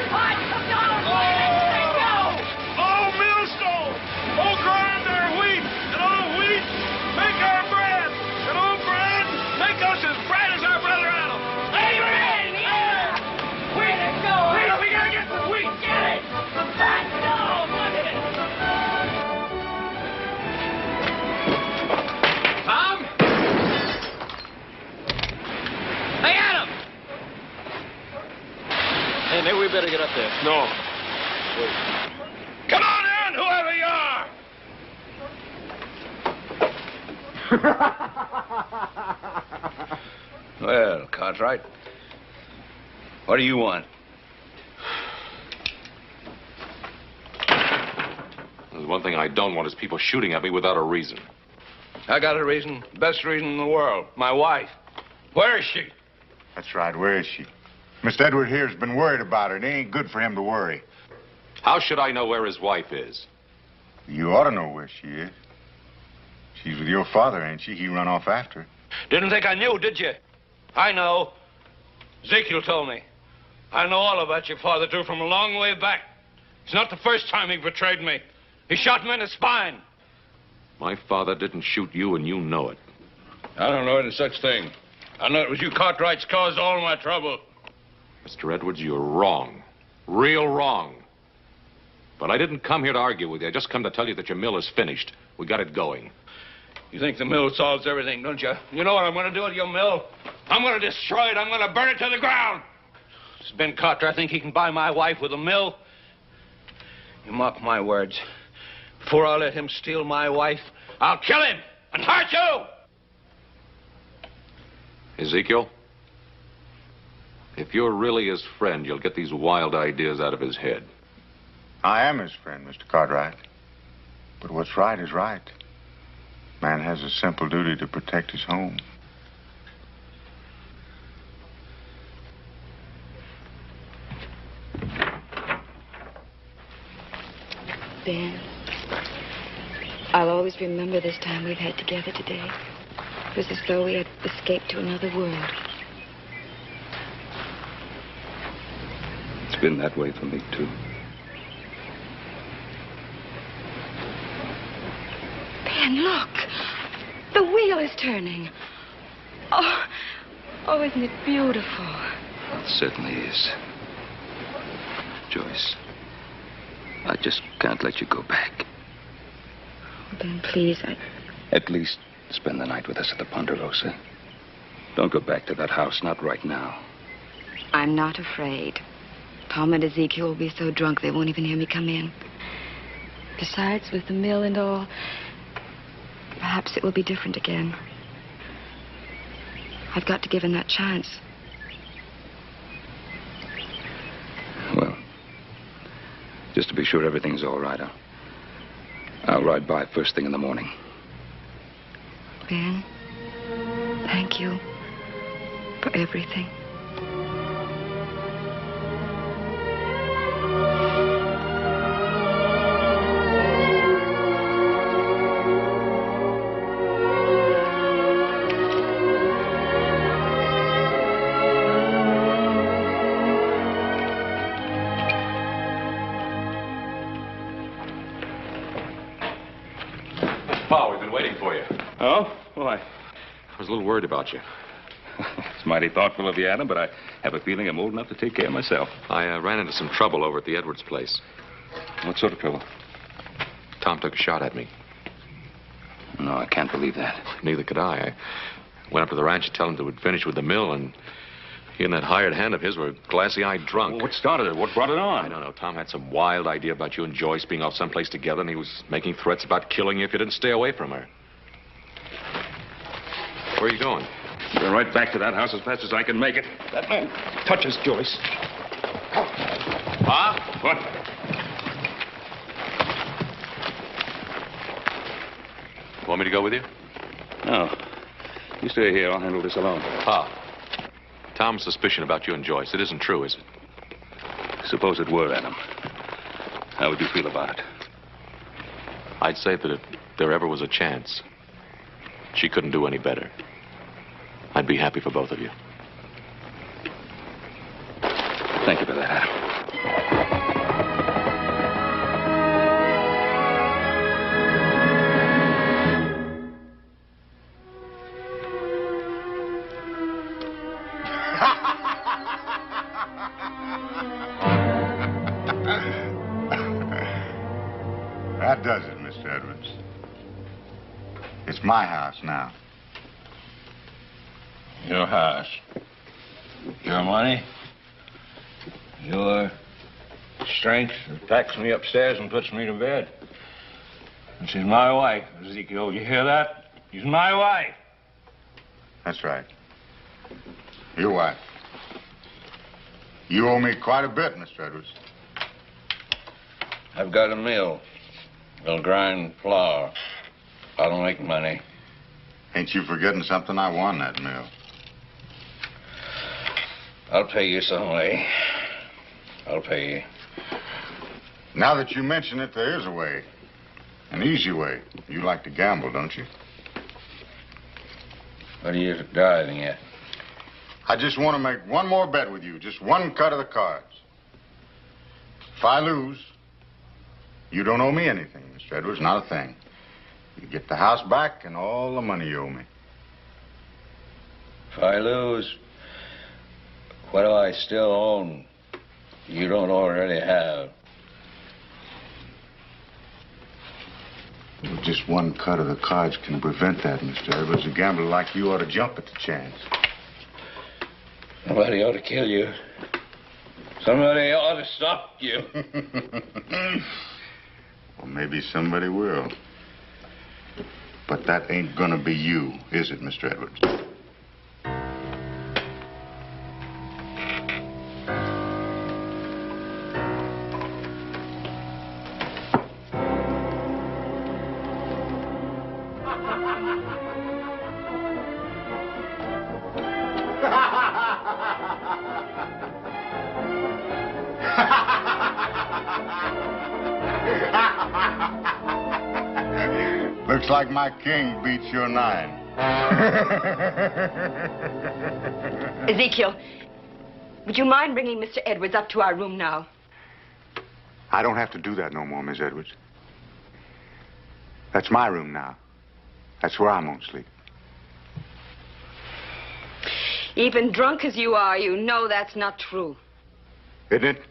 Speaker 10: Hot, come down, let go!
Speaker 1: Oh, millstone! Oh, grind our wheat! And oh, wheat, make our bread! And oh, bread, make us as bright as our brother Adam!
Speaker 10: Amen! Yeah! Way to go!
Speaker 1: Hey, we gotta get some wheat!
Speaker 10: Get it! Back down! Look at it!
Speaker 5: Tom?
Speaker 10: Hey, Adam! Hey, maybe we better get up there.
Speaker 1: No. Come on in, whoever you are!
Speaker 7: Well, Cartwright, what do you want?
Speaker 5: There's one thing I don't want is people shooting at me without a reason.
Speaker 7: I got a reason, best reason in the world. My wife. Where is she?
Speaker 6: That's right. Where is she? Mr. Edward here's been worried about her. It ain't good for him to worry.
Speaker 5: How should I know where his wife is?
Speaker 6: You ought to know where she is. She's with your father, ain't she? He run off after her.
Speaker 7: Didn't think I knew, did you? I know. Ezekiel told me. I know all about your father, too, from a long way back. It's not the first time he betrayed me. He shot me in the spine.
Speaker 5: My father didn't shoot you, and you know it.
Speaker 7: I don't know any such thing. I know it was you Cartwrights caused all my trouble.
Speaker 5: Mr. Edwards, you're wrong. Real wrong. But I didn't come here to argue with you. I just come to tell you that your mill is finished. We got it going.
Speaker 7: You think the mill solves everything, don't you? You know what I'm going to do with your mill? I'm going to destroy it. I'm going to burn it to the ground. Does Ben Carter think he can buy my wife with a mill? You mark my words. Before I let him steal my wife, I'll kill him and hurt you!
Speaker 5: Ezekiel, if you're really his friend, you'll get these wild ideas out of his head.
Speaker 6: I am his friend, Mr. Cartwright. But what's right is right. Man has a simple duty to protect his home.
Speaker 3: Ben, I'll always remember this time we've had together today. It was as though we had escaped to another world.
Speaker 7: It's been that way for me, too.
Speaker 3: Ben, look. The wheel is turning. Oh, isn't it beautiful?
Speaker 7: It certainly is. Joyce, I just can't let you go back.
Speaker 3: Oh, Ben, please,
Speaker 7: At least spend the night with us at the Ponderosa. Don't go back to that house, not right now.
Speaker 3: I'm not afraid. Tom and Ezekiel will be so drunk they won't even hear me come in. Besides, with the mill and all, perhaps it will be different again. I've got to give him that chance.
Speaker 7: Well, just to be sure everything's all right, I'll ride by first thing in the morning.
Speaker 3: Ben, thank you for everything.
Speaker 5: Pa, we've been waiting for you.
Speaker 7: Oh? Why?
Speaker 5: I was a little worried about you.
Speaker 7: It's mighty thoughtful of you, Adam, but I have a feeling I'm old enough to take care of myself.
Speaker 5: I ran into some trouble over at the Edwards place.
Speaker 7: What sort of trouble?
Speaker 5: Tom took a shot at me.
Speaker 7: No, I can't believe that.
Speaker 5: Neither could I. I went up to the ranch to tell him that we'd finished with the mill, and he and that hired hand of his were glassy-eyed drunk.
Speaker 7: Well, what started it? What brought it on?
Speaker 5: I don't know. Tom had some wild idea about you and Joyce being off someplace together, and he was making threats about killing you if you didn't stay away from her. Where are you going?
Speaker 7: Going right back to that house as fast as I can make it. That man touches Joyce.
Speaker 5: Pa?
Speaker 7: What?
Speaker 5: Want me to go with you?
Speaker 7: No. You stay here. I'll handle this alone.
Speaker 5: Pa, Tom's suspicion about you and Joyce, it isn't true, is it?
Speaker 7: Suppose it were, Adam. How would you feel about it?
Speaker 5: I'd say that if there ever was a chance, she couldn't do any better. I'd be happy for both of you.
Speaker 7: Thank you for that, Adam.
Speaker 6: That does it, Mr. Edwards. It's my house now.
Speaker 11: Your house. Your money. Your strength that packs me upstairs and puts me to bed. And she's my wife, Ezekiel. You hear that? She's my wife.
Speaker 6: That's right. Your wife. You owe me quite a bit, Mr. Edwards.
Speaker 11: I've got a mill. They'll grind flour. I don't make money.
Speaker 6: Ain't you forgetting something? I won that mill.
Speaker 11: I'll pay you some way. I'll pay you.
Speaker 6: Now that you mention it, there is a way. An easy way. You like to gamble, don't you?
Speaker 11: What are you driving at?
Speaker 6: I just want to make one more bet with you. Just one cut of the cards. If I lose, you don't owe me anything, Mr. Edwards. Not a thing. You get the house back and all the money you owe me.
Speaker 11: If I lose, what do I still own you don't already have?
Speaker 6: Well, just one cut of the cards can prevent that, Mr. Edwards. A gambler like you ought to jump at the chance.
Speaker 11: Somebody ought to kill you. Somebody ought to stop you.
Speaker 6: Well, maybe somebody will. But that ain't gonna be you, is it, Mr. Edwards? Looks like my king beats your 9.
Speaker 3: Ezekiel, would you mind bringing Mr. Edwards up to our room now?
Speaker 6: I don't have to do that no more, Miss Edwards. That's my room now. That's where I'm going to sleep.
Speaker 3: Even drunk as you are, you know that's not true.
Speaker 6: Isn't it?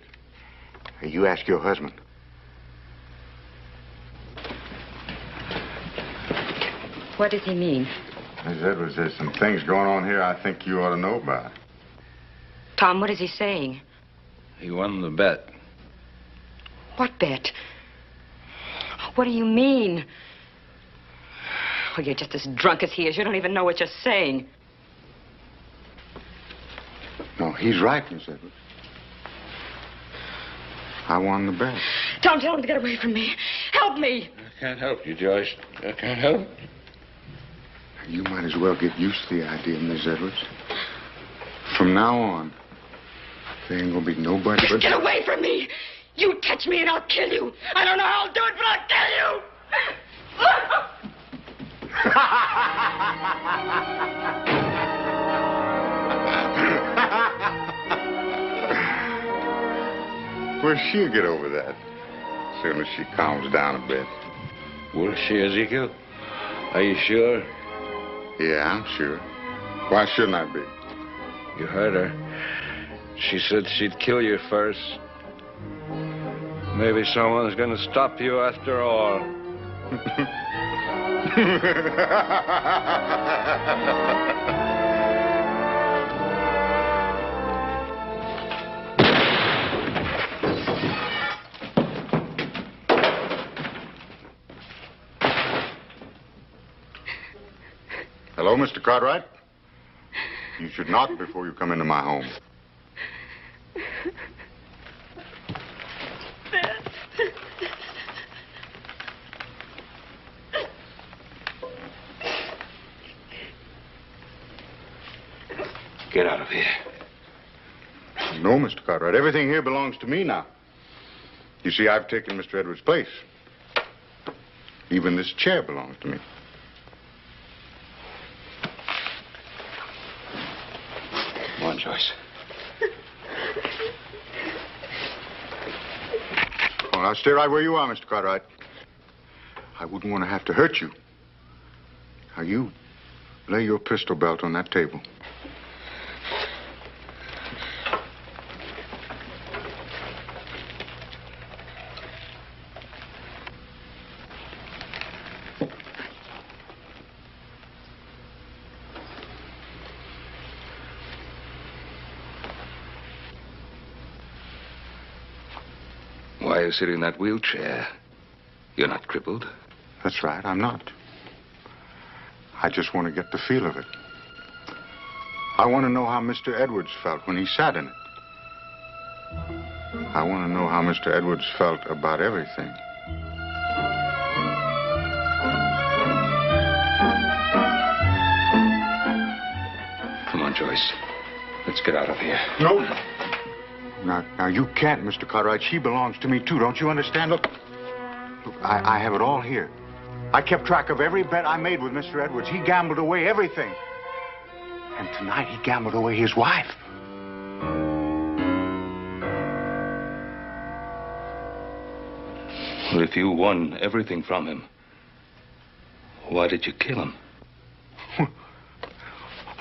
Speaker 6: Hey, you ask your husband.
Speaker 3: What does he mean?
Speaker 6: Miss Edwards, there's some things going on here I think you ought to know about.
Speaker 3: Tom, what is he saying?
Speaker 11: He won the bet.
Speaker 3: What bet? What do you mean? Oh, you're just as drunk as he is. You don't even know what you're saying.
Speaker 6: No, he's right, Miss Edwards. I won the bet.
Speaker 3: Tom, tell him to get away from me. Help me.
Speaker 11: I can't help you, Joyce. I can't help.
Speaker 6: You might as well get used to the idea, Miss Edwards. From now on, there ain't gonna be nobody but...
Speaker 3: Get away from me! You touch me and I'll kill you. I don't know how I'll do it, but I'll kill you.
Speaker 6: Well, she'll get over that as soon as she calms down a bit.
Speaker 11: Will she, Ezekiel? Are you sure?
Speaker 6: Yeah, I'm sure. Why shouldn't I be?
Speaker 11: You heard her. She said she'd kill you first. Maybe someone's going to stop you after all.
Speaker 6: Hello, Mr. Cartwright. You should knock before you come into my home.
Speaker 7: Get out of here.
Speaker 6: No, Mr. Cartwright. Everything here belongs to me now. You see, I've taken Mr. Edwards' place. Even this chair belongs to me.
Speaker 7: Come on, Joyce.
Speaker 6: Well, now, stay right where you are, Mr. Cartwright. I wouldn't want to have to hurt you. Now, you lay your pistol belt on that table.
Speaker 7: Why are you sitting in that wheelchair? You're not crippled.
Speaker 6: That's right, I'm not. I just want to get the feel of it. I want to know how Mr. Edwards felt when he sat in it. I want to know how Mr. Edwards felt about everything.
Speaker 7: Come on, Joyce. Let's get out of here.
Speaker 6: No. Now, you can't, Mr. Cartwright. She belongs to me, too. Don't you understand? Look, I have it all here. I kept track of every bet I made with Mr. Edwards. He gambled away everything. And tonight, he gambled away his wife.
Speaker 7: Well, if you won everything from him, why did you kill him?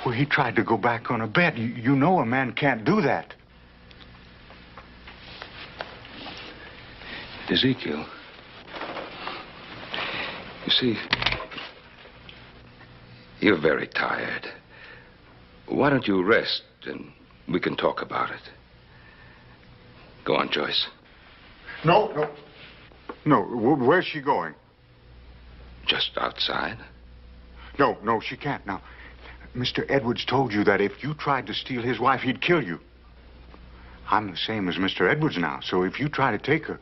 Speaker 6: Well, he tried to go back on a bet. You know a man can't do that.
Speaker 7: Ezekiel, you see, you're very tired. Why don't you rest and we can talk about it? Go on, Joyce.
Speaker 6: No. Where's she going?
Speaker 7: Just outside.
Speaker 6: No, she can't. Now, Mr. Edwards told you that if you tried to steal his wife, he'd kill you. I'm the same as Mr. Edwards now, so if you try to take her,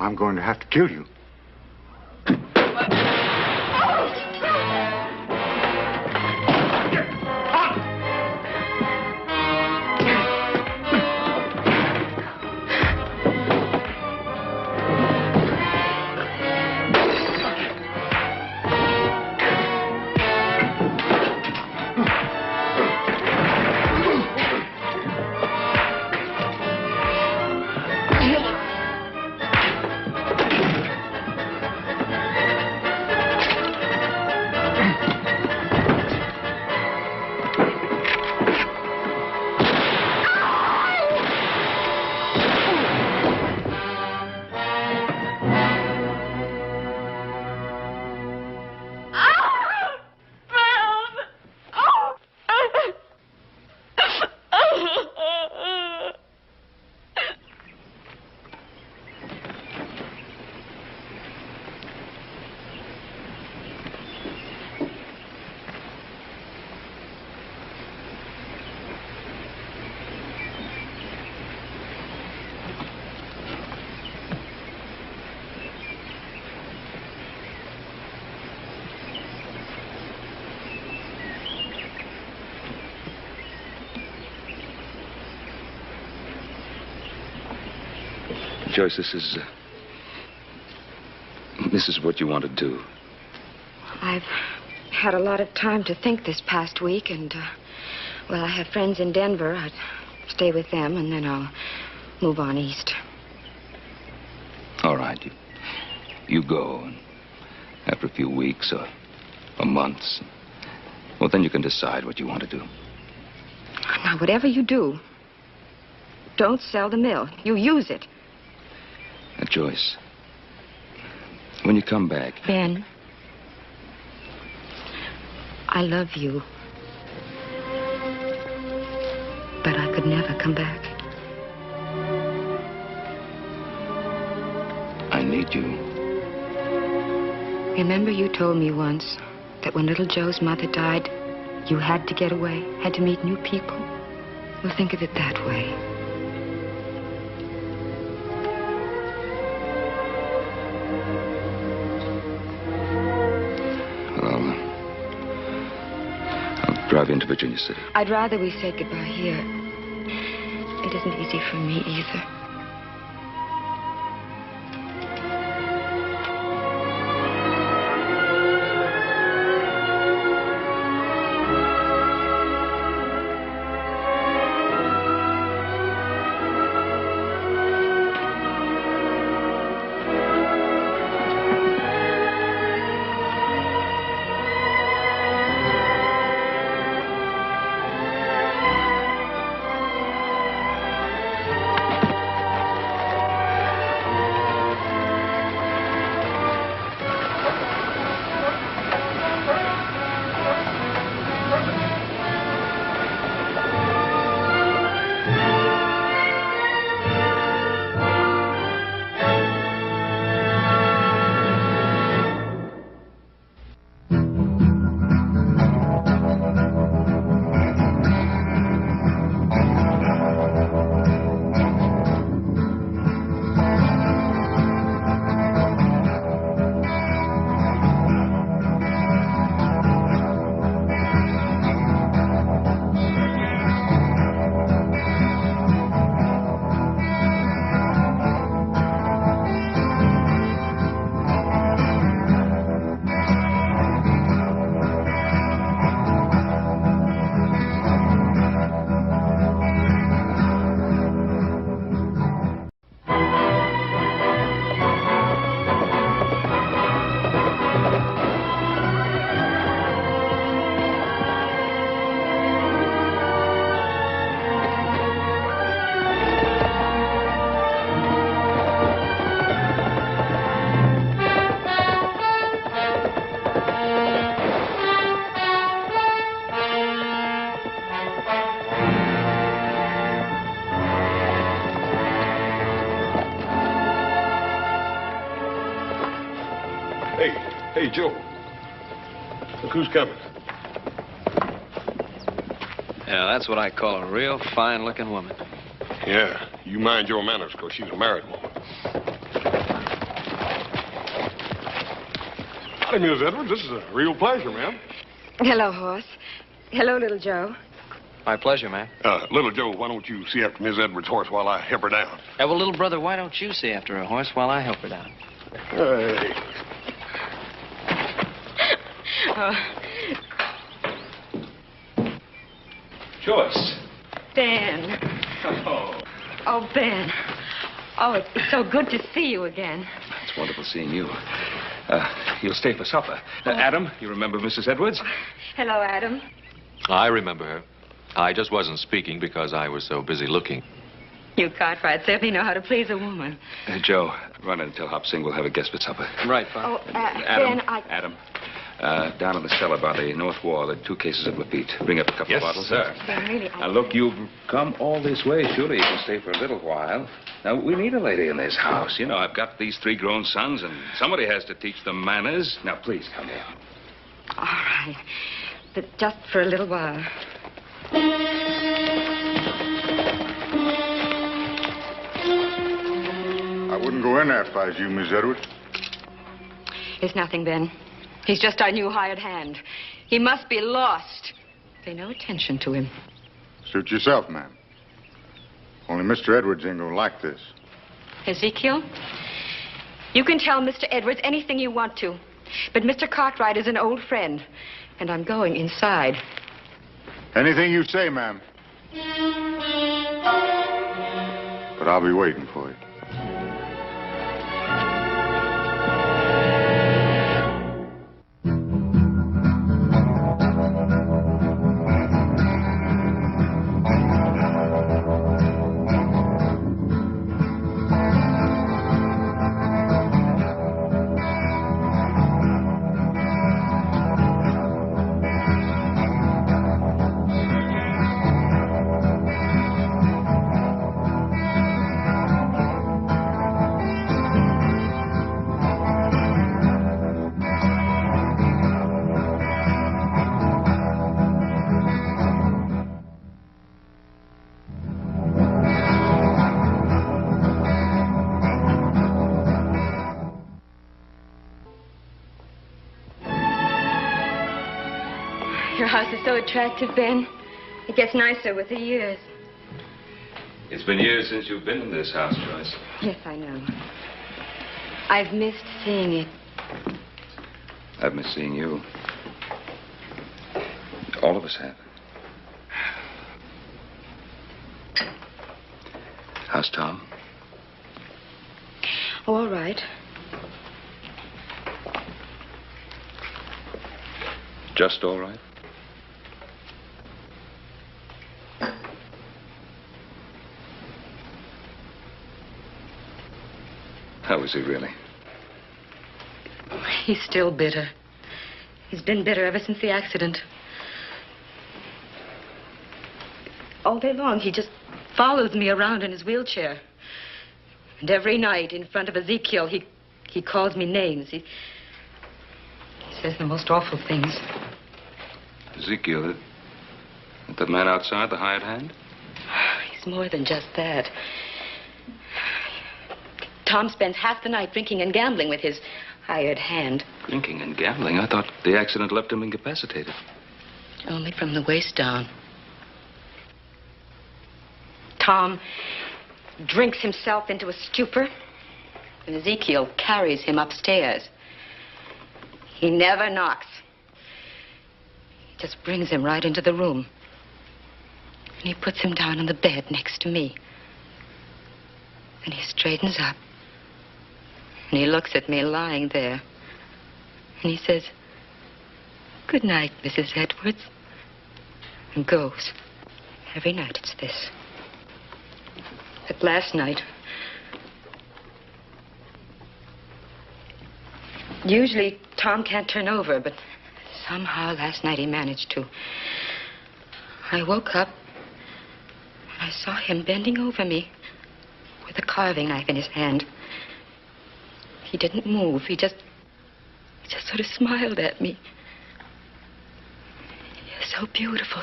Speaker 6: I'm going to have to kill you.
Speaker 7: Joyce, this is what you want to do.
Speaker 3: I've had a lot of time to think this past week, and, well, I have friends in Denver. I'd stay with them, and then I'll move on east.
Speaker 7: All right. You go, and after a few weeks or months, well, then you can decide what you want to do.
Speaker 3: Now, whatever you do, don't sell the mill. You use it.
Speaker 7: Now, Joyce, when you come back...
Speaker 3: Ben, I love you. But I could never come back.
Speaker 7: I need you.
Speaker 3: Remember you told me once that when little Joe's mother died, you had to get away, had to meet new people? Well, think of it that way.
Speaker 7: Well, I'll drive you into Virginia City.
Speaker 3: I'd rather we said goodbye here. It isn't easy for me either.
Speaker 12: Hey, Joe. Look who's coming.
Speaker 8: Yeah, that's what I call a real fine-looking woman.
Speaker 12: Yeah, you mind your manners, because she's a married woman. Howdy, Miss Edwards. This is a real pleasure, ma'am.
Speaker 3: Hello, Horse. Hello, little Joe.
Speaker 8: My pleasure, ma'am.
Speaker 12: Little Joe, why don't you see after Miss Edwards' horse while I help her down?
Speaker 8: Well, little brother, why don't you see after a horse while I help her down?
Speaker 12: Hey.
Speaker 7: Joyce.
Speaker 3: Ben. Oh, Ben. Oh, it's so good to see you again.
Speaker 7: It's wonderful seeing you. You'll stay for supper. Adam, you remember Mrs. Edwards?
Speaker 3: Hello, Adam.
Speaker 5: I remember her. I just wasn't speaking because I was so busy looking.
Speaker 3: You Cartwright certainly know how to please a woman.
Speaker 7: Joe, run in and tell Hop Sing we'll have a guest for supper.
Speaker 8: Right, Pop.
Speaker 3: Oh,
Speaker 7: Adam,
Speaker 3: Ben,
Speaker 7: Adam, down in the cellar by the north wall are 2 cases of Lafitte. Bring up a couple of bottles.
Speaker 4: Sir.
Speaker 3: Ben, really,
Speaker 7: Now, look,
Speaker 4: You've come all this way. Surely you can stay for a little while. Now, we need a lady in this house. You know, I've got these 3 grown sons, and somebody has to teach them manners. Now, please, come here.
Speaker 3: All right. But just for a little while.
Speaker 6: I wouldn't go in there if I was you, Miss Edwards.
Speaker 3: It's nothing, Ben. He's just our new hired hand. He must be lost. Pay no attention to him.
Speaker 6: Suit yourself, ma'am. Only Mr. Edwards ain't gonna like this.
Speaker 3: Ezekiel, you can tell Mr. Edwards anything you want to. But Mr. Cartwright is an old friend, and I'm going inside.
Speaker 6: Anything you say, ma'am. But I'll be waiting for you.
Speaker 3: Your house is so attractive, Ben. It gets nicer with the years.
Speaker 7: It's been years since you've been in this house, Joyce.
Speaker 3: Yes, I know. I've missed seeing it.
Speaker 7: I've missed seeing you. All of us have. How's Tom?
Speaker 3: All right.
Speaker 7: Just all right? How is he really?
Speaker 3: He's still bitter. He's been bitter ever since the accident. All day long, he just follows me around in his wheelchair. And every night, in front of Ezekiel, he calls me names. He says the most awful things.
Speaker 7: Ezekiel, the man outside, the hired hand?
Speaker 3: He's more than just that. Tom spends half the night drinking and gambling with his hired hand.
Speaker 7: Drinking and gambling? I thought the accident left him incapacitated.
Speaker 3: Only from the waist down. Tom drinks himself into a stupor, and Ezekiel carries him upstairs. He never knocks. He just brings him right into the room. And he puts him down on the bed next to me. And he straightens up. And he looks at me lying there. And he says, "Good night, Mrs. Edwards." And goes. Every night it's this. But last night, usually Tom can't turn over, but somehow last night he managed to. I woke up and I saw him bending over me with a carving knife in his hand. He didn't move. He just sort of smiled at me. You're so beautiful.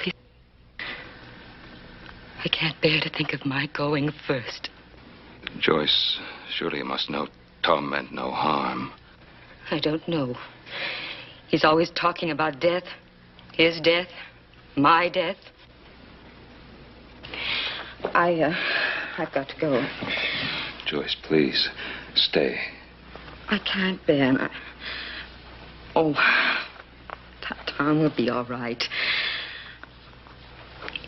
Speaker 3: I can't bear to think of my going first.
Speaker 7: Joyce, surely you must know Tom meant no harm.
Speaker 3: I don't know. He's always talking about death. His death. My death. I've got to go.
Speaker 7: Joyce, please, stay.
Speaker 3: I can't, Ben. Tom will be all right.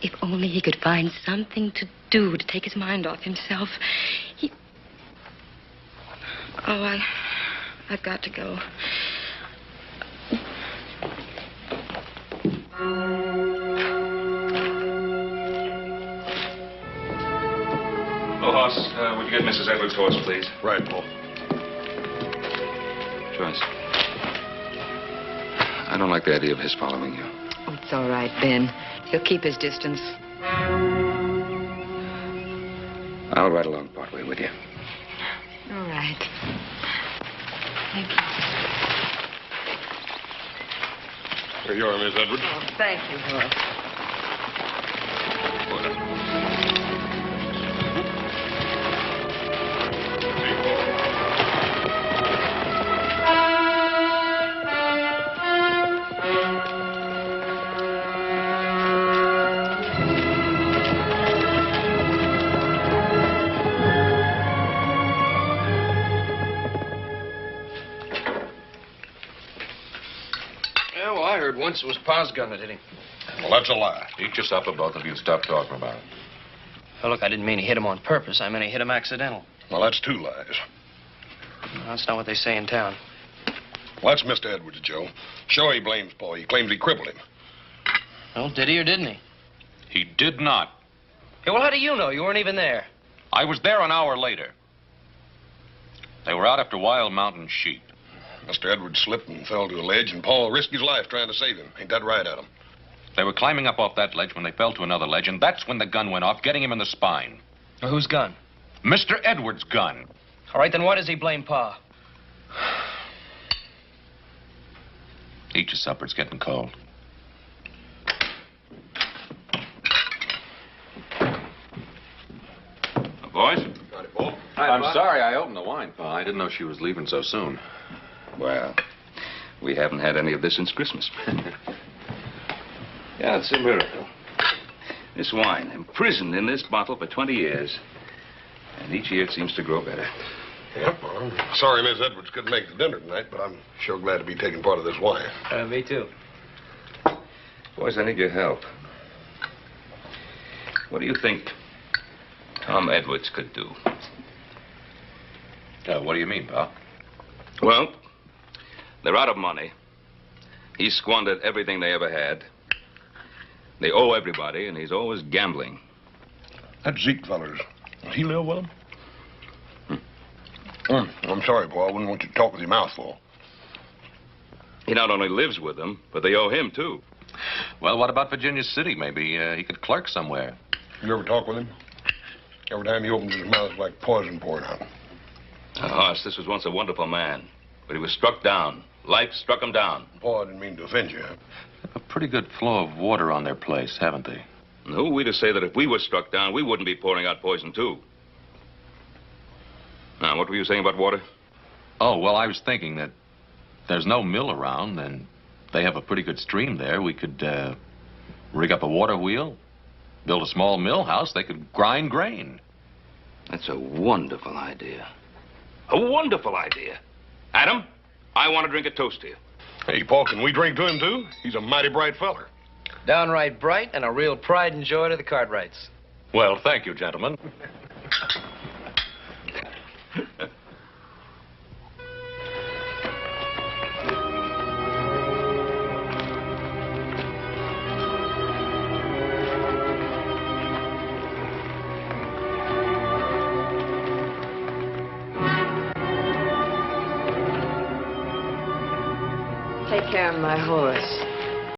Speaker 3: If only he could find something to do to take his mind off himself. I've got to go.
Speaker 7: Oh, Hoss, would you get Mrs. Edwards' horse, please?
Speaker 12: Right, Paul.
Speaker 7: Joyce, I don't like the idea of his following you.
Speaker 3: Oh, it's all right, Ben. He'll keep his distance.
Speaker 7: I'll ride along partway with you.
Speaker 3: All right. Thank you.
Speaker 12: Here you are, Miss Edwards.
Speaker 3: Oh, thank you, Horace.
Speaker 13: evidence it was Pa's gun that hit him.
Speaker 12: Well, that's a lie.
Speaker 5: Eat your supper, both of you. Stop talking about it.
Speaker 13: Well, look, I didn't mean he hit him on purpose. I meant he hit him accidental.
Speaker 12: Well, that's two lies.
Speaker 13: No, that's not what they say in town.
Speaker 12: Well, that's Mr. Edwards, Joe. Sure, he blames Paul. He claims he crippled him.
Speaker 13: Well, did he or didn't he?
Speaker 5: He did not.
Speaker 13: Hey, well, how do you know? You weren't even there.
Speaker 5: I was there an hour later. They were out after wild mountain sheep.
Speaker 12: Mr. Edwards slipped and fell to a ledge, and Paul risked his life trying to save him. Ain't that right, Adam?
Speaker 5: They were climbing up off that ledge when they fell to another ledge, and that's when the gun went off, getting him in the spine.
Speaker 13: Well, whose gun?
Speaker 5: Mr. Edwards' gun.
Speaker 13: All right, then why does he blame Pa?
Speaker 5: Eat your supper. It's getting cold.
Speaker 7: Boys?
Speaker 5: I'm sorry I opened the wine, Pa. I didn't know she was leaving so soon.
Speaker 7: Well, we haven't had any of this since Christmas. Yeah, it's a miracle. This wine, imprisoned in this bottle for 20 years. And each year it seems to grow better.
Speaker 12: Yep, well, I'm sorry Miss Edwards couldn't make the dinner tonight, but I'm sure glad to be taking part of this wine.
Speaker 13: Me too.
Speaker 7: Boys, I need your help. What do you think Tom Edwards could do?
Speaker 5: What do you mean, Pa?
Speaker 7: Well, they're out of money. He squandered everything they ever had. They owe everybody, and he's always gambling.
Speaker 12: That Zeke feller's, does he live with him? I'm sorry, Paul. I wouldn't want you to talk with your mouth full.
Speaker 7: He not only lives with them, but they owe him, too.
Speaker 5: Well, what about Virginia City? Maybe he could clerk somewhere.
Speaker 12: You ever talk with him? Every time he opens his mouth, it's like poison pouring out.
Speaker 7: Hoss, this was once a wonderful man, but he was struck down. Life struck him down.
Speaker 12: Paul, I didn't mean to offend you.
Speaker 5: They have a pretty good flow of water on their place, haven't they?
Speaker 7: And who are we to say that if we were struck down, we wouldn't be pouring out poison, too? Now, what were you saying about water?
Speaker 5: Oh, well, I was thinking that there's no mill around, and they have a pretty good stream there. We could rig up a water wheel, build a small mill house. They could grind grain.
Speaker 7: That's a wonderful idea. A wonderful idea. Adam, I want to drink a toast to you.
Speaker 12: Hey, Paul, can we drink to him, too? He's a mighty bright feller.
Speaker 13: Downright bright and a real pride and joy to the Cartwrights.
Speaker 5: Well, thank you, gentlemen.
Speaker 3: Take care of my horse.